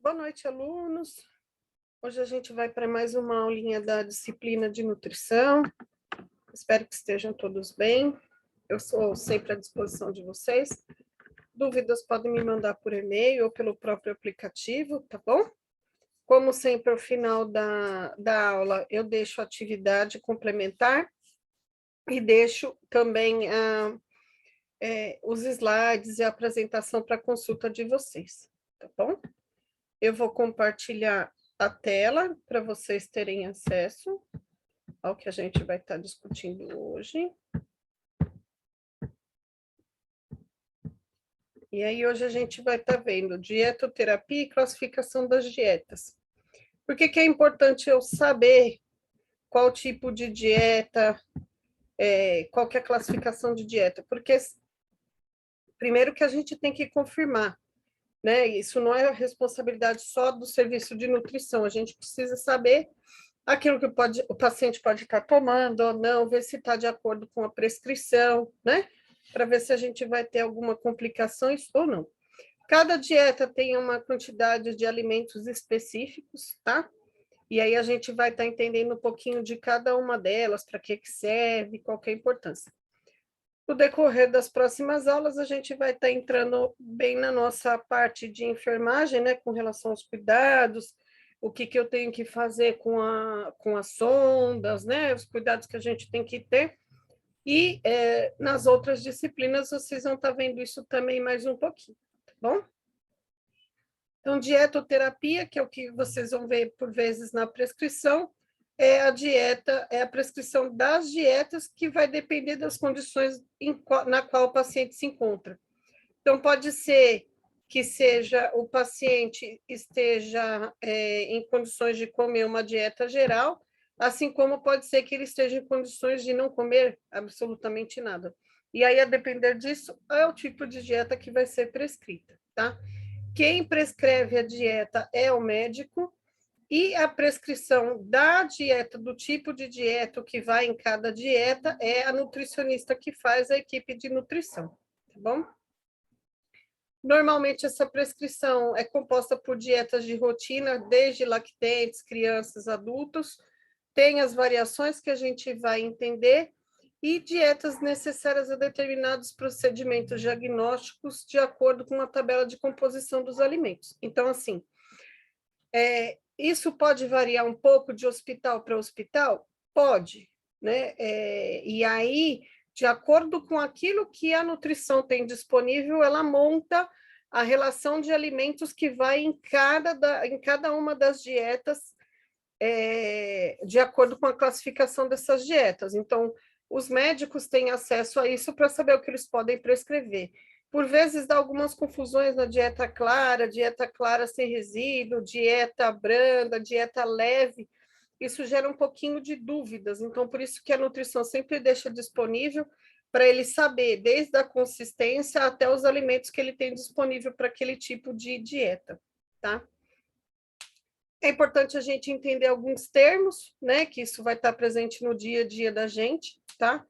Boa noite, alunos. Hoje a gente vai para mais uma aulinha da disciplina de nutrição. Espero que estejam todos bem. Eu sou sempre à disposição de vocês. Dúvidas podem me mandar por e-mail ou pelo próprio aplicativo, tá bom? Como sempre, ao final da aula, eu deixo a atividade complementar e deixo também os slides e a apresentação para consulta de vocês, tá bom? Eu vou compartilhar a tela para vocês terem acesso ao que a gente vai estar discutindo hoje. E aí hoje a gente vai estar vendo dietoterapia e classificação das dietas. Por que é importante eu saber qual tipo de dieta, qual que é a classificação de dieta? Porque primeiro que a gente tem que confirmar, né? Isso não é responsabilidade só do serviço de nutrição, a gente precisa saber aquilo que o paciente pode estar tomando ou não, ver se está de acordo com a prescrição, né? Para ver se a gente vai ter alguma complicações ou não. Cada dieta tem uma quantidade de alimentos específicos, tá? E aí a gente vai estar entendendo um pouquinho de cada uma delas, para que serve, qual que é a importância. No decorrer das próximas aulas, a gente vai estar entrando bem na nossa parte de enfermagem, né, com relação aos cuidados, o que eu tenho que fazer com as sondas, né, os cuidados que a gente tem que ter. E nas outras disciplinas, vocês vão estar vendo isso também mais um pouquinho, tá bom? Então, dietoterapia, que é o que vocês vão ver por vezes na prescrição, é a dieta, é a prescrição das dietas que vai depender das condições na qual o paciente se encontra. Então, pode ser que seja o paciente esteja em condições de comer uma dieta geral, assim como pode ser que ele esteja em condições de não comer absolutamente nada. E aí, a depender disso, é o tipo de dieta que vai ser prescrita, tá? Quem prescreve a dieta é o médico, e a prescrição da dieta, do tipo de dieta que vai em cada dieta, é a nutricionista que faz, a equipe de nutrição, tá bom? Normalmente, essa prescrição é composta por dietas de rotina, desde lactentes, crianças, adultos, tem as variações que a gente vai entender, e dietas necessárias a determinados procedimentos diagnósticos de acordo com a tabela de composição dos alimentos. Então, assim, isso pode variar um pouco de hospital para hospital? Pode, né? E aí, de acordo com aquilo que a nutrição tem disponível, ela monta a relação de alimentos que vai em cada uma das dietas, de acordo com a classificação dessas dietas. Então, os médicos têm acesso a isso para saber o que eles podem prescrever. Por vezes dá algumas confusões na dieta clara sem resíduo, dieta branda, dieta leve. Isso gera um pouquinho de dúvidas. Então, por isso que a nutrição sempre deixa disponível para ele saber, desde a consistência até os alimentos que ele tem disponível para aquele tipo de dieta, tá? É importante a gente entender alguns termos, né? Que isso vai estar presente no dia a dia da gente, tá?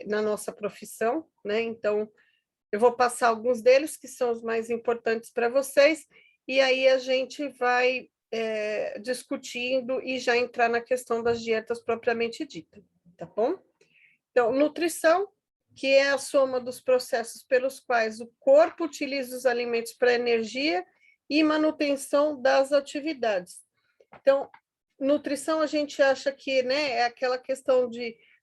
Na nossa profissão, né? Então, eu vou passar alguns deles, que são os mais importantes para vocês, e aí a gente vai discutindo e já entrar na questão das dietas propriamente dita, tá bom? Então, nutrição, que é a soma dos processos pelos quais o corpo utiliza os alimentos para energia e manutenção das atividades. Então, nutrição a gente acha que, né, é aquela questão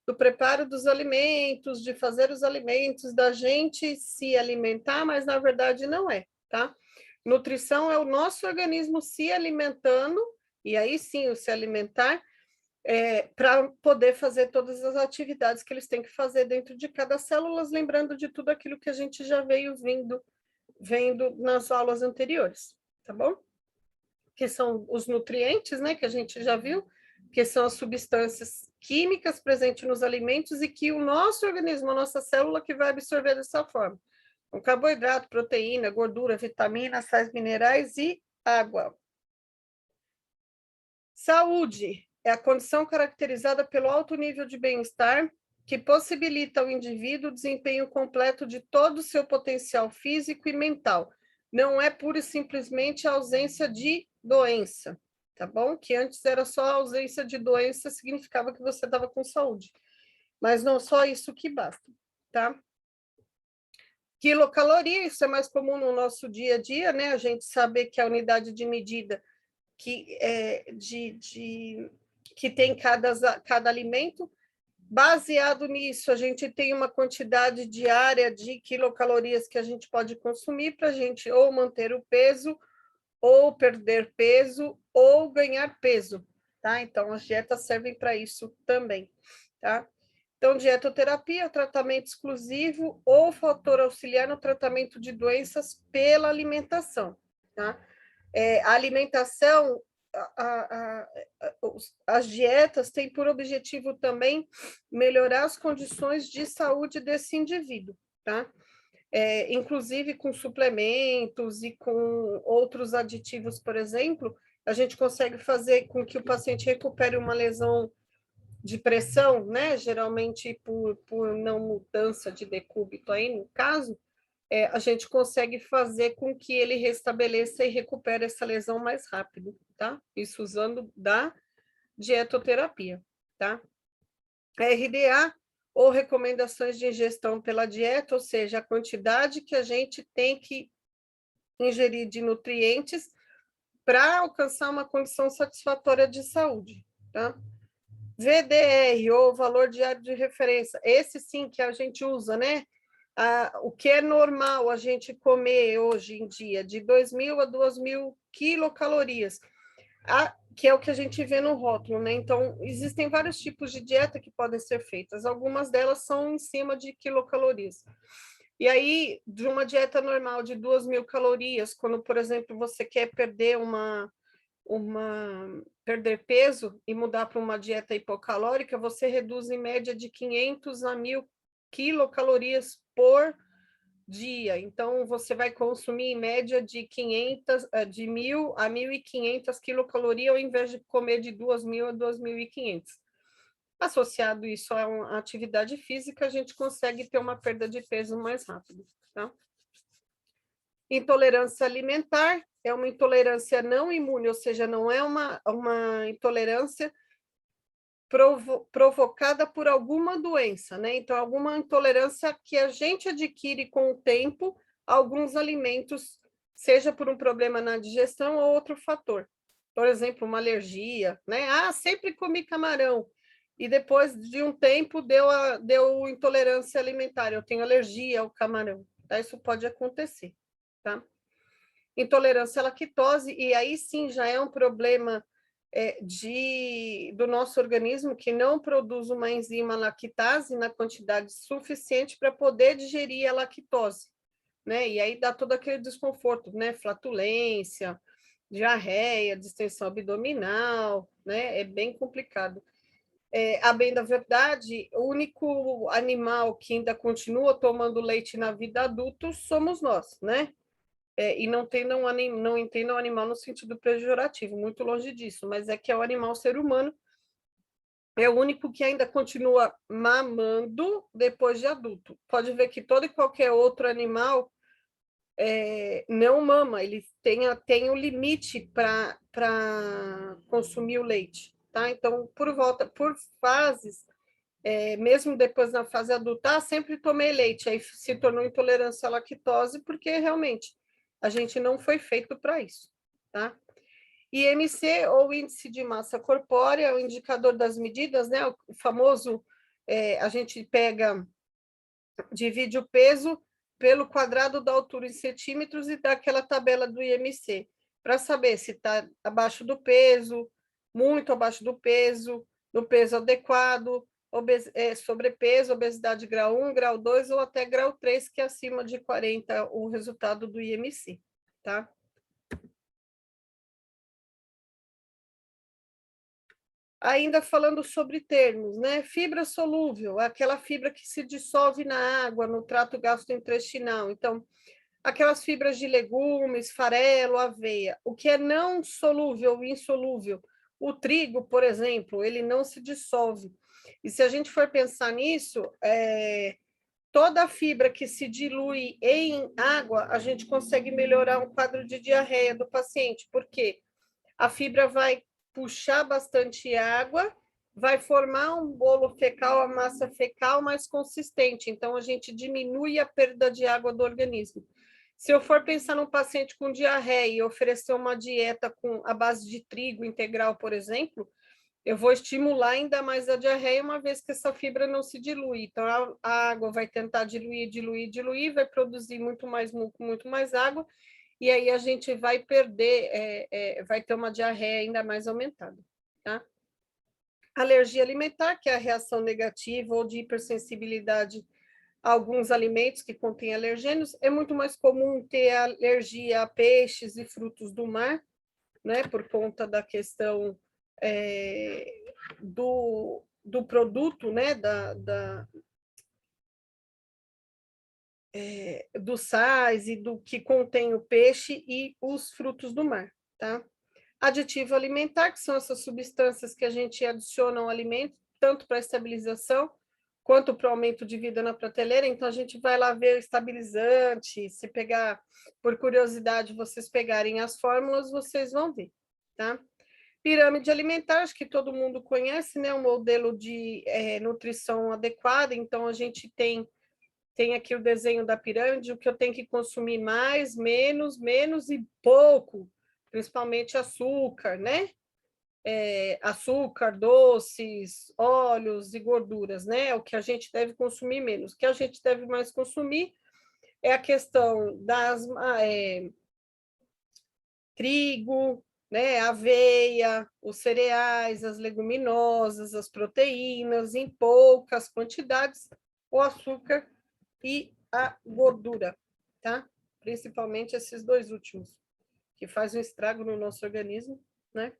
do preparo dos alimentos, de fazer os alimentos, da gente se alimentar, mas na verdade não é, tá? Nutrição é o nosso organismo se alimentando, e aí sim o se alimentar, para poder fazer todas as atividades que eles têm que fazer dentro de cada célula, lembrando de tudo aquilo que a gente já veio vendo nas aulas anteriores, tá bom? Que são os nutrientes, né, que a gente já viu, que são as substâncias químicas presentes nos alimentos e que o nosso organismo, a nossa célula, que vai absorver dessa forma. Um carboidrato, proteína, gordura, vitaminas, sais minerais e água. Saúde é a condição caracterizada pelo alto nível de bem-estar que possibilita ao indivíduo o desempenho completo de todo o seu potencial físico e mental, não é pura e simplesmente a ausência de doença, tá bom? Que antes era só a ausência de doença, significava que você estava com saúde. Mas não só isso que basta, tá? Quilocaloria, isso é mais comum no nosso dia a dia, né? A gente saber que a unidade de medida que tem cada alimento. Baseado nisso, a gente tem uma quantidade diária de quilocalorias que a gente pode consumir para a gente ou manter o peso, ou perder peso, ou ganhar peso, tá? Então, as dietas servem para isso também, tá? Então, dietoterapia, tratamento exclusivo ou fator auxiliar no tratamento de doenças pela alimentação, tá? A alimentação, as dietas têm por objetivo também melhorar as condições de saúde desse indivíduo, tá? Inclusive com suplementos e com outros aditivos, por exemplo, a gente consegue fazer com que o paciente recupere uma lesão de pressão, né? Geralmente por não mudança de decúbito aí, no caso, a gente consegue fazer com que ele restabeleça e recupere essa lesão mais rápido, tá? Isso usando da dietoterapia, tá? RDA, ou recomendações de ingestão pela dieta, ou seja, a quantidade que a gente tem que ingerir de nutrientes para alcançar uma condição satisfatória de saúde, tá? VDR, ou valor diário de referência, esse sim que a gente usa, né? O que é normal a gente comer hoje em dia, de 2.000 a 2.000 quilocalorias, que é o que a gente vê no rótulo, né? Então, existem vários tipos de dieta que podem ser feitas, algumas delas são em cima de quilocalorias. E aí, de uma dieta normal de 2.000 calorias, quando, por exemplo, você quer perder perder peso e mudar para uma dieta hipocalórica, você reduz em média de 500 a 1.000 quilocalorias por dia. Então, você vai consumir em média de 1.000 a 1.500 quilocalorias, ao invés de comer de 2.000 a 2.500. Associado isso a uma atividade física, a gente consegue ter uma perda de peso mais rápido, tá? Intolerância alimentar é uma intolerância não imune, ou seja, não é uma intolerância provocada por alguma doença, né? Então, alguma intolerância que a gente adquire com o tempo a alguns alimentos, seja por um problema na digestão ou outro fator. Por exemplo, uma alergia, né? Sempre comi camarão. E depois de um tempo deu intolerância alimentar, eu tenho alergia ao camarão. Tá? Isso pode acontecer, tá? Intolerância à lactose, e aí sim já é um problema do nosso organismo que não produz uma enzima lactase na quantidade suficiente para poder digerir a lactose, né? E aí dá todo aquele desconforto, né? Flatulência, diarreia, distensão abdominal, né? É bem complicado. A bem da verdade, o único animal que ainda continua tomando leite na vida adulta somos nós, né? E não entendam o animal no sentido pejorativo, muito longe disso, mas é que é o animal ser humano, é o único que ainda continua mamando depois de adulto. Pode ver que todo e qualquer outro animal não mama, ele tem um limite para consumir o leite, tá? Então, por fases, mesmo depois na fase adulta, sempre tomei leite, aí se tornou intolerância à lactose, porque realmente a gente não foi feito para isso, tá? IMC, ou índice de massa corpórea, é o indicador das medidas, né? O famoso, a gente divide o peso pelo quadrado da altura em centímetros e dá aquela tabela do IMC, para saber se está abaixo do peso, muito abaixo do peso, no peso adequado, sobrepeso, obesidade grau 1, grau 2 ou até grau 3, que é acima de 40 o resultado do IMC, tá? Ainda falando sobre termos, né? Fibra solúvel, aquela fibra que se dissolve na água, no trato gastrointestinal. Então, aquelas fibras de legumes, farelo, aveia. O que é não solúvel, insolúvel? O trigo, por exemplo, ele não se dissolve. E se a gente for pensar nisso, toda a fibra que se dilui em água, a gente consegue melhorar um quadro de diarreia do paciente, porque a fibra vai puxar bastante água, vai formar um bolo fecal, a massa fecal mais consistente, então a gente diminui a perda de água do organismo. Se eu for pensar num paciente com diarreia e oferecer uma dieta com a base de trigo integral, por exemplo, eu vou estimular ainda mais a diarreia, uma vez que essa fibra não se dilui. Então, a água vai tentar diluir, vai produzir muito mais muco, muito mais água, e aí a gente vai perder, vai ter uma diarreia ainda mais aumentada, tá? Alergia alimentar, que é a reação negativa ou de hipersensibilidade a alguns alimentos que contêm alergênios, é muito mais comum ter alergia a peixes e frutos do mar, né, por conta da questão do produto, né, dos sais e do que contém o peixe e os frutos do mar, tá? Aditivo alimentar, que são essas substâncias que a gente adiciona ao alimento, tanto para estabilização quanto para o aumento de vida na prateleira. Então, a gente vai lá ver o estabilizante, se pegar, por curiosidade, vocês pegarem as fórmulas, vocês vão ver, tá? Pirâmide alimentar, acho que todo mundo conhece, né? Um modelo de nutrição adequada. Então, a gente tem aqui o desenho da pirâmide, o que eu tenho que consumir mais, menos, menos e pouco, principalmente açúcar, né? Açúcar, doces, óleos e gorduras, né? O que a gente deve consumir menos. O que a gente deve mais consumir é a questão das trigo, né, aveia, os cereais, as leguminosas, as proteínas, em poucas quantidades, o açúcar e a gordura, tá? Principalmente esses dois últimos, que fazem um estrago no nosso organismo, né?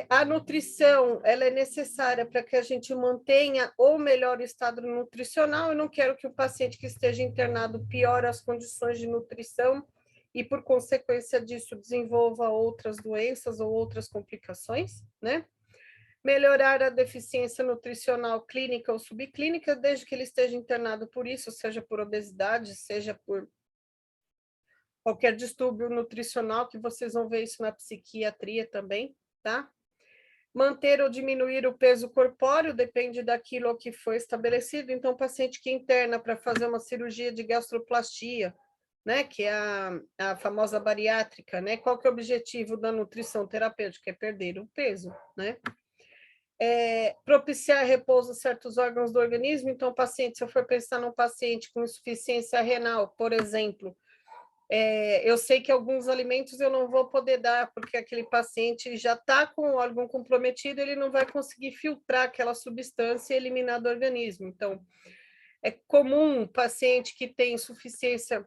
A nutrição, ela é necessária para que a gente mantenha o melhor estado nutricional. Eu não quero que o paciente que esteja internado piore as condições de nutrição e, por consequência disso, desenvolva outras doenças ou outras complicações, né? Melhorar a deficiência nutricional clínica ou subclínica, desde que ele esteja internado por isso, seja por obesidade, seja por qualquer distúrbio nutricional, que vocês vão ver isso na psiquiatria também, tá? Manter ou diminuir o peso corpóreo depende daquilo que foi estabelecido. Então, o paciente que interna para fazer uma cirurgia de gastroplastia, né, que é a famosa bariátrica, né? Qual que é o objetivo da nutrição terapêutica? É perder o peso, né? Propiciar repouso a certos órgãos do organismo. Então, o paciente, se eu for pensar num paciente com insuficiência renal, por exemplo, eu sei que alguns alimentos eu não vou poder dar, porque aquele paciente já está com o órgão comprometido, ele não vai conseguir filtrar aquela substância e eliminar do organismo. Então, é comum um paciente que tem insuficiência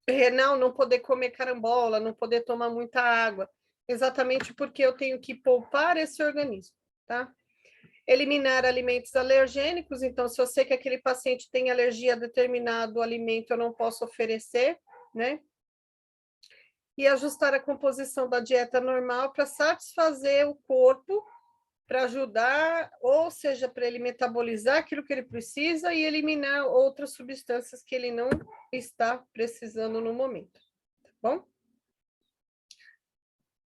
renal não poder comer carambola, não poder tomar muita água, exatamente porque eu tenho que poupar esse organismo, tá? Eliminar alimentos alergênicos, então, se eu sei que aquele paciente tem alergia a determinado alimento, eu não posso oferecer, né? E ajustar a composição da dieta normal para satisfazer o corpo, para ajudar, ou seja, para ele metabolizar aquilo que ele precisa e eliminar outras substâncias que ele não está precisando no momento, tá bom?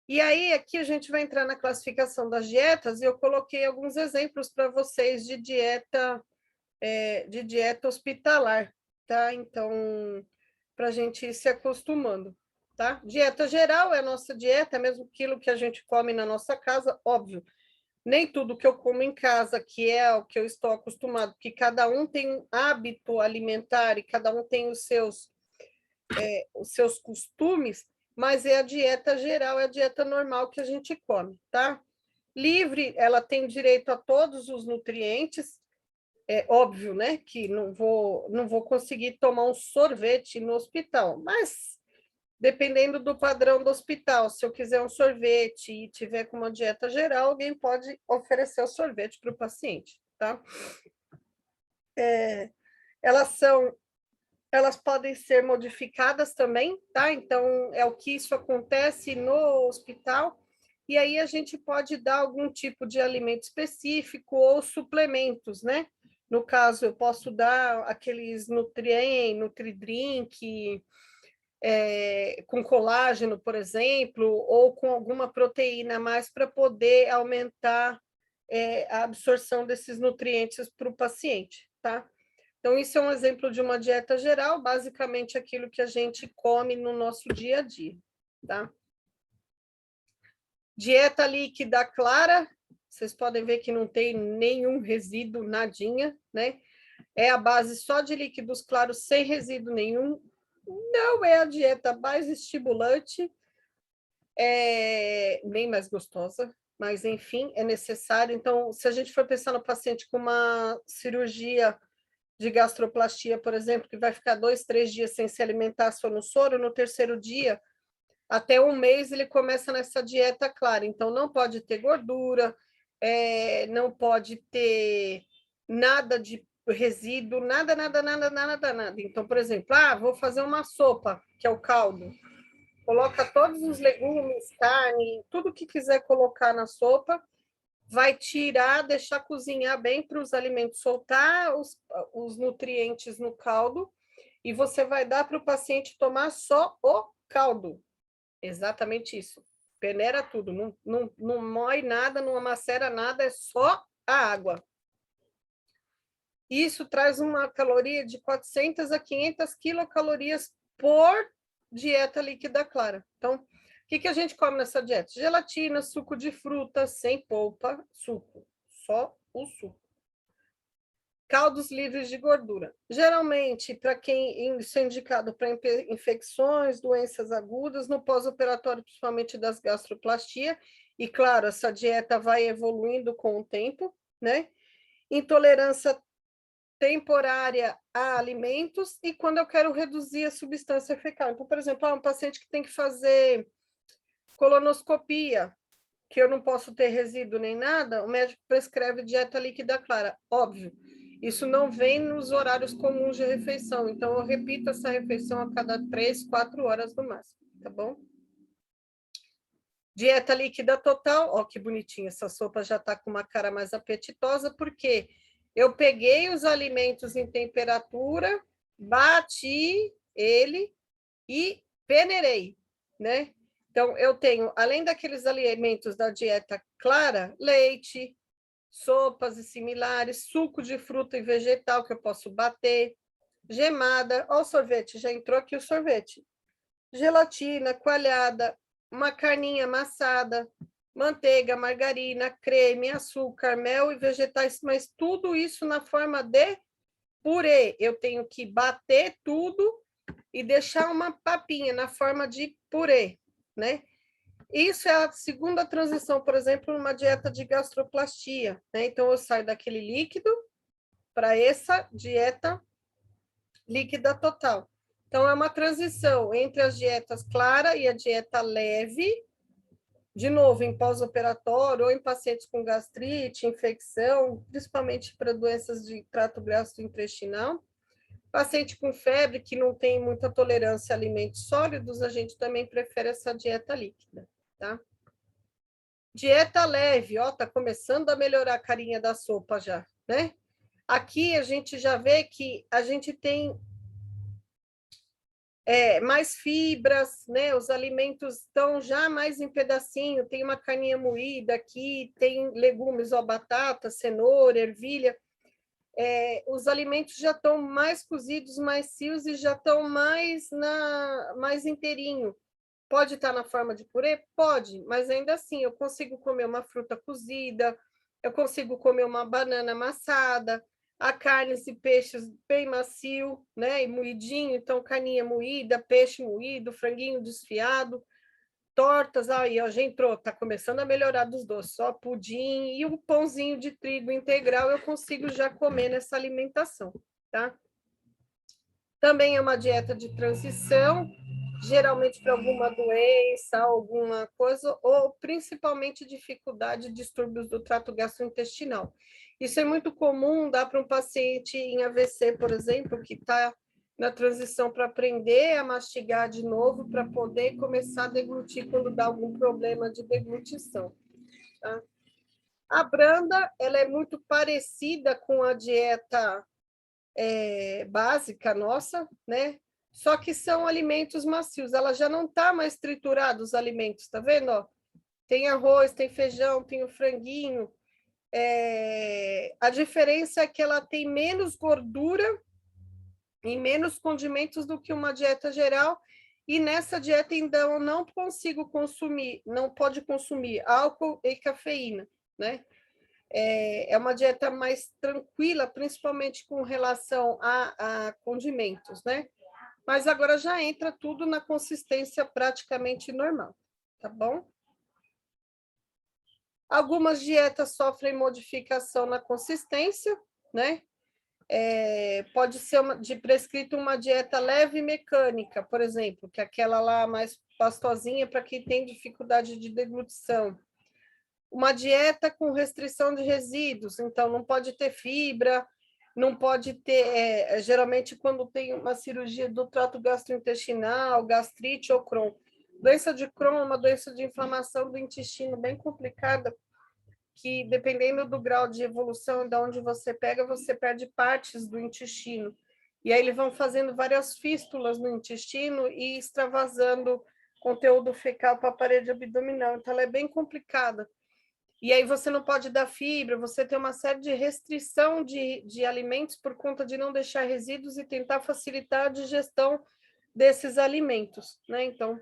E aí, aqui a gente vai entrar na classificação das dietas, e eu coloquei alguns exemplos para vocês de dieta hospitalar, tá? Então, para a gente ir se acostumando, tá? Dieta geral é a nossa dieta, é mesmo aquilo que a gente come na nossa casa, óbvio. Nem tudo que eu como em casa, que é o que eu estou acostumado, porque cada um tem um hábito alimentar e cada um tem os seus costumes, mas é a dieta geral, é a dieta normal que a gente come, tá? Livre, ela tem direito a todos os nutrientes, é óbvio, né, que não vou conseguir tomar um sorvete no hospital, mas dependendo do padrão do hospital, se eu quiser um sorvete e tiver com uma dieta geral, alguém pode oferecer o sorvete para o paciente, tá? Elas podem ser modificadas também, tá? Então, é o que isso acontece no hospital, e aí a gente pode dar algum tipo de alimento específico ou suplementos, né? No caso, eu posso dar aqueles Nutrien, Nutridrink, com colágeno, por exemplo, ou com alguma proteína a mais para poder aumentar a absorção desses nutrientes para o paciente, tá? Então, isso é um exemplo de uma dieta geral, basicamente aquilo que a gente come no nosso dia a dia, tá? Dieta líquida clara, vocês podem ver que não tem nenhum resíduo, nadinha, né? É a base só de líquidos claros, sem resíduo nenhum. Não é a dieta mais estimulante, nem mais gostosa, mas, enfim, é necessário. Então, se a gente for pensar no paciente com uma cirurgia de gastroplastia, por exemplo, que vai ficar 2, 3 dias sem se alimentar só no soro, no terceiro dia, até um mês, ele começa nessa dieta clara. Então, não pode ter gordura, não pode ter nada de resíduo, nada, nada, nada, nada, nada. Então, por exemplo, vou fazer uma sopa, que é o caldo. Coloca todos os legumes, carne, tudo que quiser colocar na sopa, vai tirar, deixar cozinhar bem para os alimentos soltar os nutrientes no caldo, e você vai dar para o paciente tomar só o caldo. Exatamente isso. Peneira tudo, não moe nada, não amacera nada, é só a água. Isso traz uma caloria de 400 a 500 quilocalorias por dieta líquida clara. Então, o que a gente come nessa dieta? Gelatina, suco de fruta, sem polpa, suco. Só o suco. Caldos livres de gordura. Geralmente, para quem isso é indicado para infecções, doenças agudas, no pós-operatório, principalmente das gastroplastia, e claro, essa dieta vai evoluindo com o tempo, né? Intolerância temporária a alimentos e quando eu quero reduzir a substância fecal. Então, por exemplo, um paciente que tem que fazer colonoscopia, que eu não posso ter resíduo nem nada, o médico prescreve dieta líquida clara. Óbvio, isso não vem nos horários comuns de refeição, então eu repito essa refeição a cada 3, 4 horas no máximo, tá bom? Dieta líquida total, ó que bonitinha, essa sopa já tá com uma cara mais apetitosa, porque eu peguei os alimentos em temperatura, bati ele e peneirei, né? Então, eu tenho, além daqueles alimentos da dieta clara, leite, sopas e similares, suco de fruta e vegetal que eu posso bater, gemada, ó o sorvete, já entrou aqui o sorvete, gelatina, coalhada, uma carninha amassada, manteiga, margarina, creme, açúcar, mel e vegetais, mas tudo isso na forma de purê. Eu tenho que bater tudo e deixar uma papinha na forma de purê, né? Isso é a segunda transição, por exemplo, numa dieta de gastroplastia, né? Então, eu saio daquele líquido para essa dieta líquida total. Então, é uma transição entre as dietas clara e a dieta leve, de novo, em pós-operatório ou em pacientes com gastrite, infecção, principalmente para doenças de trato gastrointestinal. Paciente com febre, que não tem muita tolerância a alimentos sólidos, a gente também prefere essa dieta líquida, tá? Dieta leve, ó, tá começando a melhorar a carinha da sopa já, né? Aqui a gente já vê que a gente tem mais fibras, né? Os alimentos estão já mais em pedacinho, tem uma carninha moída aqui, tem legumes, ó, batata, cenoura, ervilha. Os alimentos já estão mais cozidos, mais cios e já estão mais inteirinho. Pode estar na forma de purê? Pode, mas ainda assim eu consigo comer uma fruta cozida, eu consigo comer uma banana amassada, a carnes e peixes bem macio, né? E moidinho, então carninha moída, peixe moído, franguinho desfiado, tortas, aí ó, já entrou, tá começando a melhorar dos doces, só pudim e um pãozinho de trigo integral eu consigo já comer nessa alimentação, tá? Também é uma dieta de transição, geralmente para alguma doença, alguma coisa, ou principalmente dificuldade, distúrbios do trato gastrointestinal. Isso é muito comum, dá para um paciente em AVC, por exemplo, que está na transição para aprender a mastigar de novo, para poder começar a deglutir quando dá algum problema de deglutição. Tá? A branda, ela é muito parecida com a dieta básica nossa, né? Só que são alimentos macios. Ela já não está mais triturada, os alimentos, tá vendo? Ó, tem arroz, tem feijão, tem o franguinho. A diferença é que ela tem menos gordura e menos condimentos do que uma dieta geral. E nessa dieta, então, eu não consigo consumir, não pode consumir álcool e cafeína, né? É uma dieta mais tranquila, principalmente com relação a condimentos, né? Mas agora já entra tudo na consistência praticamente normal, tá bom? Algumas dietas sofrem modificação na consistência, né? Pode ser prescrito uma dieta leve mecânica, por exemplo, que é aquela lá mais pastosinha para quem tem dificuldade de deglutição. Uma dieta com restrição de resíduos, então não pode ter fibra, não pode ter, geralmente quando tem uma cirurgia do trato gastrointestinal, gastrite ou Crohn. Doença de Crohn é uma doença de inflamação do intestino bem complicada, que dependendo do grau de evolução de onde você pega, você perde partes do intestino. E aí eles vão fazendo várias fístulas no intestino e extravasando conteúdo fecal para a parede abdominal. Então, ela é bem complicada. E aí você não pode dar fibra, você tem uma série de restrição de alimentos por conta de não deixar resíduos e tentar facilitar a digestão desses alimentos, né? Então,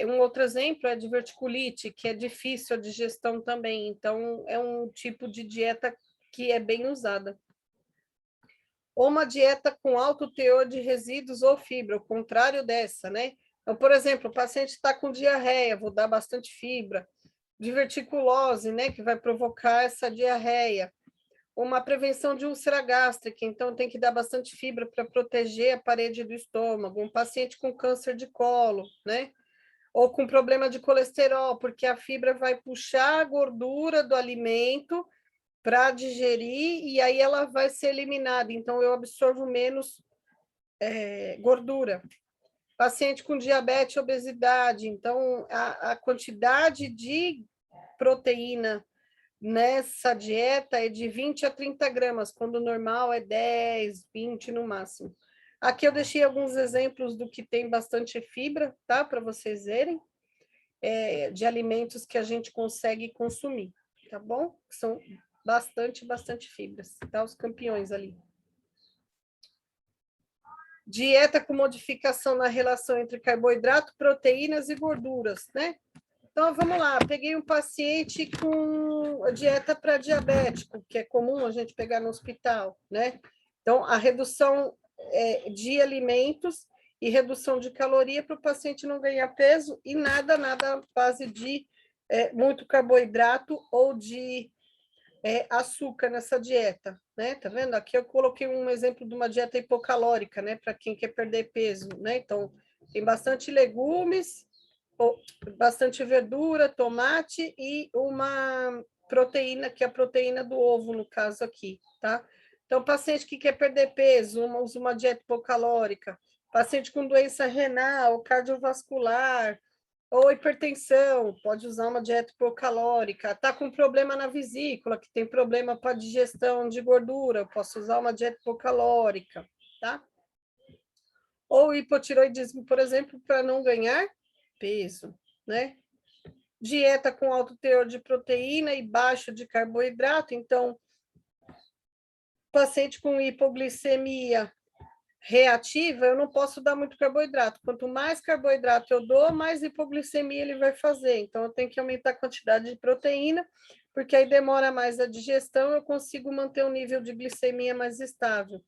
um outro exemplo é de verticulite, que é difícil a digestão também. Então, é um tipo de dieta que é bem usada. Ou uma dieta com alto teor de resíduos ou fibra, o contrário dessa, né? Então, por exemplo, o paciente está com diarreia, vou dar bastante fibra. Diverticulose, né, que vai provocar essa diarreia. Uma prevenção de úlcera gástrica, então tem que dar bastante fibra para proteger a parede do estômago. Um paciente com câncer de colo, né? Ou com problema de colesterol, porque a fibra vai puxar a gordura do alimento para digerir e aí ela vai ser eliminada. Então, eu absorvo menos gordura. Paciente com diabetes e obesidade, então a quantidade de proteína nessa dieta é de 20 a 30 gramas, quando o normal é 10, 20 no máximo. Aqui eu deixei alguns exemplos do que tem bastante fibra, tá? Para vocês verem, de alimentos que a gente consegue consumir, tá bom? São bastante fibras, tá? Os campeões ali. Dieta com modificação na relação entre carboidrato, proteínas e gorduras, né? Então, vamos lá, peguei um paciente com dieta para diabético, que é comum a gente pegar no hospital, né? Então, a redução de alimentos e redução de caloria para o paciente não ganhar peso e nada à base de muito carboidrato ou de açúcar nessa dieta, né? Tá vendo? Aqui eu coloquei um exemplo de uma dieta hipocalórica, né? Para quem quer perder peso, né? Então, tem bastante legumes, bastante verdura, tomate e uma proteína, que é a proteína do ovo, no caso aqui, tá? Então, paciente que quer perder peso, usa uma dieta hipocalórica. Paciente com doença renal, cardiovascular, ou hipertensão, pode usar uma dieta hipocalórica. Está com problema na vesícula, que tem problema para digestão de gordura, posso usar uma dieta hipocalórica, tá? Ou hipotiroidismo, por exemplo, para não ganhar peso, né? Dieta com alto teor de proteína e baixo de carboidrato, então, paciente com hipoglicemia reativa, eu não posso dar muito carboidrato. Quanto mais carboidrato eu dou, mais hipoglicemia ele vai fazer. Então, eu tenho que aumentar a quantidade de proteína, porque aí demora mais a digestão, eu consigo manter um nível de glicemia mais estável.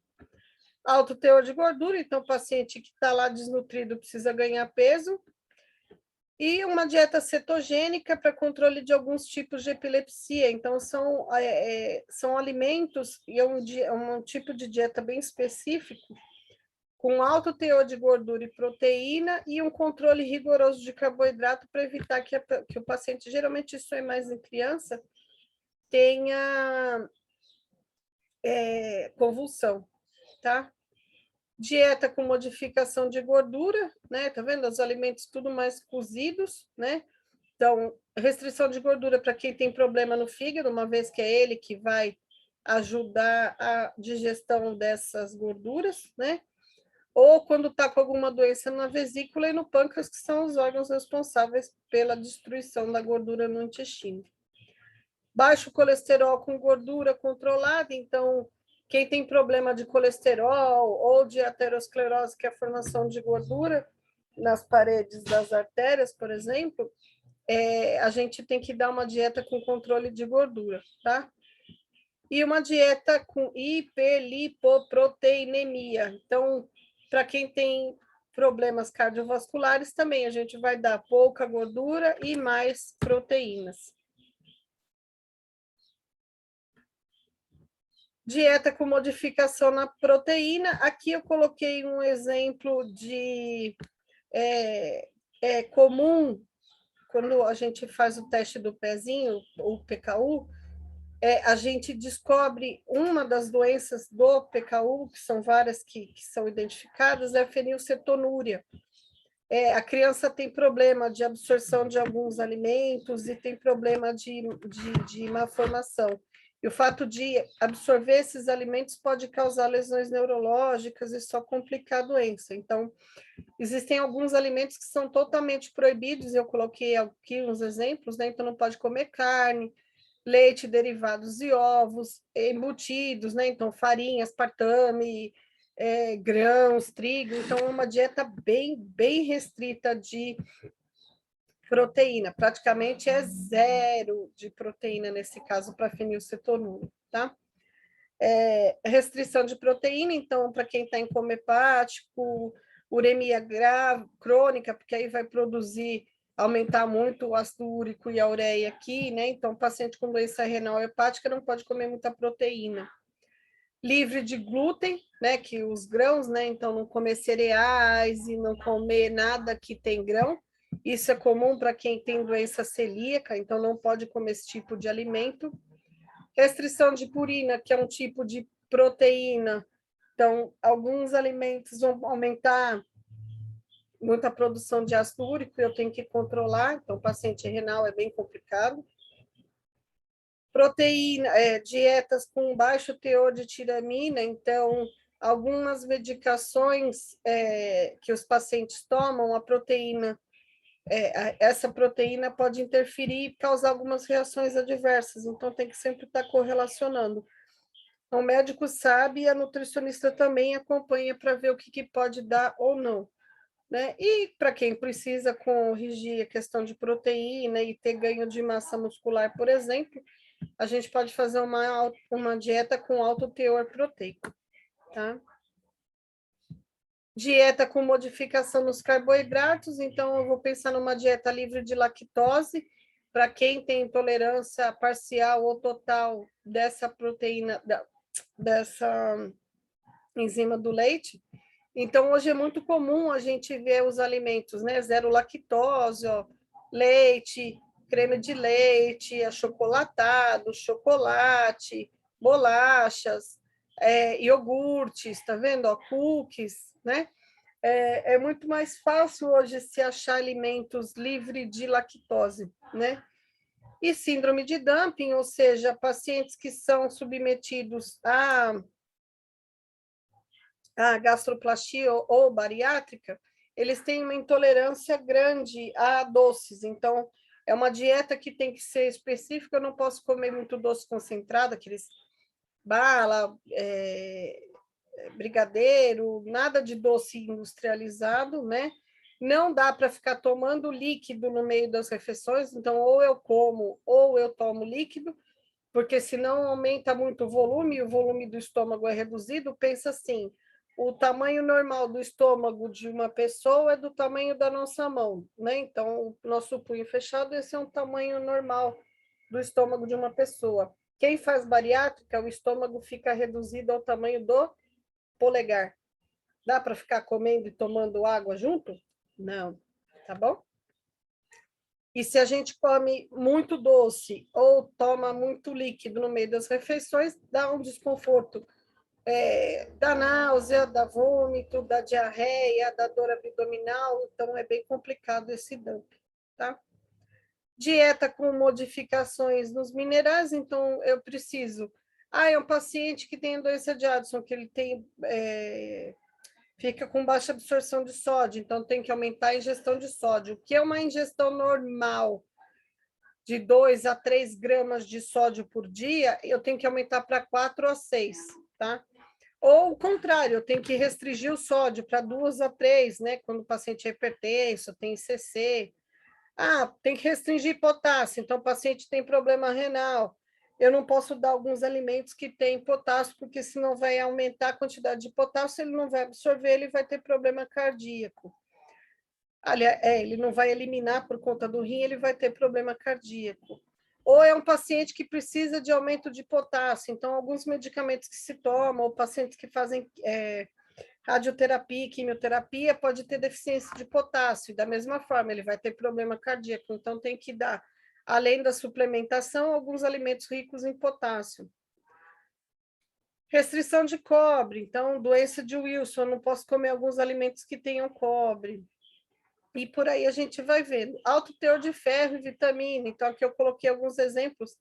Alto teor de gordura, então, o paciente que está lá desnutrido precisa ganhar peso. E uma dieta cetogênica para controle de alguns tipos de epilepsia. Então, são alimentos, e é um tipo de dieta bem específico, com alto teor de gordura e proteína e um controle rigoroso de carboidrato para evitar que o paciente, geralmente isso é mais em criança, tenha convulsão, tá? Dieta com modificação de gordura, né? Tá vendo? Os alimentos tudo mais cozidos, né? Então, restrição de gordura para quem tem problema no fígado, uma vez que é ele que vai ajudar a digestão dessas gorduras, né? Ou quando está com alguma doença na vesícula e no pâncreas, que são os órgãos responsáveis pela destruição da gordura no intestino. Baixo colesterol com gordura controlada, então, quem tem problema de colesterol ou de aterosclerose, que é a formação de gordura nas paredes das artérias, por exemplo, a gente tem que dar uma dieta com controle de gordura, tá? E uma dieta com hiperlipoproteinemia. Então, para quem tem problemas cardiovasculares, também a gente vai dar pouca gordura e mais proteínas. Dieta com modificação na proteína. Aqui eu coloquei um exemplo de comum quando a gente faz o teste do pezinho, o PKU, a gente descobre uma das doenças do PKU, que são várias que são identificadas, é a fenilcetonúria. A criança tem problema de absorção de alguns alimentos e tem problema de malformação. E o fato de absorver esses alimentos pode causar lesões neurológicas e só complicar a doença. Então, existem alguns alimentos que são totalmente proibidos, eu coloquei aqui uns exemplos, né? Então, não pode comer carne, leite, derivados de ovos, embutidos, né? Então, farinha, aspartame, grãos, trigo. Então, é uma dieta bem restrita de proteína. Praticamente é zero de proteína, nesse caso, para fenilcetonúria, tá? Restrição de proteína, então, para quem está em coma hepático, uremia grave, crônica, porque aí vai produzir, aumentar muito o ácido úrico e a ureia aqui, né? Então, paciente com doença renal hepática não pode comer muita proteína. Livre de glúten, né? Que os grãos, né? Então, não comer cereais e não comer nada que tem grão. Isso é comum para quem tem doença celíaca, então não pode comer esse tipo de alimento. Restrição de purina, que é um tipo de proteína. Então, alguns alimentos vão aumentar muita produção de ácido úrico, eu tenho que controlar, então, paciente renal é bem complicado. Proteína, dietas com baixo teor de tiramina, então, algumas medicações que os pacientes tomam, a proteína, essa proteína pode interferir e causar algumas reações adversas, então tem que sempre estar correlacionando. O médico sabe e a nutricionista também acompanha para ver o que pode dar ou não, né? E para quem precisa corrigir a questão de proteína e ter ganho de massa muscular, por exemplo, a gente pode fazer uma dieta com alto teor proteico, tá? Dieta com modificação nos carboidratos, então eu vou pensar numa dieta livre de lactose, para quem tem intolerância parcial ou total dessa proteína, dessa enzima do leite. Então, hoje é muito comum a gente ver os alimentos, né? Zero lactose, ó, leite, creme de leite, achocolatado, chocolate, bolachas, iogurtes, tá vendo? Ó, cookies, né? É muito mais fácil hoje se achar alimentos livres de lactose, né? E síndrome de dumping, ou seja, pacientes que são submetidos a gastroplastia ou bariátrica, eles têm uma intolerância grande a doces. Então, é uma dieta que tem que ser específica, eu não posso comer muito doce concentrado, aqueles bala, brigadeiro, nada de doce industrializado, né? Não dá para ficar tomando líquido no meio das refeições, então ou eu como ou eu tomo líquido, porque senão aumenta muito o volume, e o volume do estômago é reduzido. Pensa assim, o tamanho normal do estômago de uma pessoa é do tamanho da nossa mão, né? Então, o nosso punho fechado, esse é um tamanho normal do estômago de uma pessoa. Quem faz bariátrica, o estômago fica reduzido ao tamanho do polegar. Dá para ficar comendo e tomando água junto? Não, tá bom? E se a gente come muito doce ou toma muito líquido no meio das refeições, dá um desconforto, da náusea, da vômito, da diarreia, da dor abdominal, então é bem complicado esse dump, tá? Dieta com modificações nos minerais, então eu preciso... é um paciente que tem doença de Addison, que ele tem... fica com baixa absorção de sódio, então tem que aumentar a ingestão de sódio. O que é uma ingestão normal de 2 a 3 gramas de sódio por dia, eu tenho que aumentar para 4 a 6, tá? Ou o contrário, eu tenho que restringir o sódio para 2 a 3, né? Quando o paciente é hipertenso, tem ICC. Tem que restringir potássio, então o paciente tem problema renal. Eu não posso dar alguns alimentos que têm potássio, porque senão vai aumentar a quantidade de potássio, ele não vai absorver, ele vai ter problema cardíaco. Aliás, ele não vai eliminar por conta do rim, ele vai ter problema cardíaco. Ou é um paciente que precisa de aumento de potássio, então alguns medicamentos que se tomam, ou pacientes que fazem radioterapia, quimioterapia, pode ter deficiência de potássio, e da mesma forma ele vai ter problema cardíaco, então tem que dar, além da suplementação, alguns alimentos ricos em potássio. Restrição de cobre, então doença de Wilson, eu não posso comer alguns alimentos que tenham cobre. E por aí a gente vai vendo. Alto teor de ferro e vitamina. Então, aqui eu coloquei alguns exemplos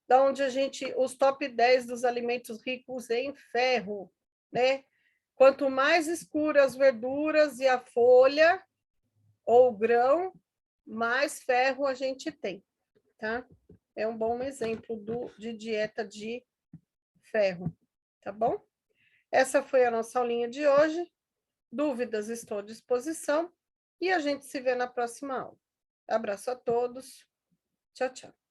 da onde os top 10 dos alimentos ricos em ferro, né? Quanto mais escuras as verduras e a folha ou o grão, mais ferro a gente tem, tá? É um bom exemplo de dieta de ferro, tá bom? Essa foi a nossa aulinha de hoje. Dúvidas, estou à disposição. E a gente se vê na próxima aula. Abraço a todos. Tchau, tchau.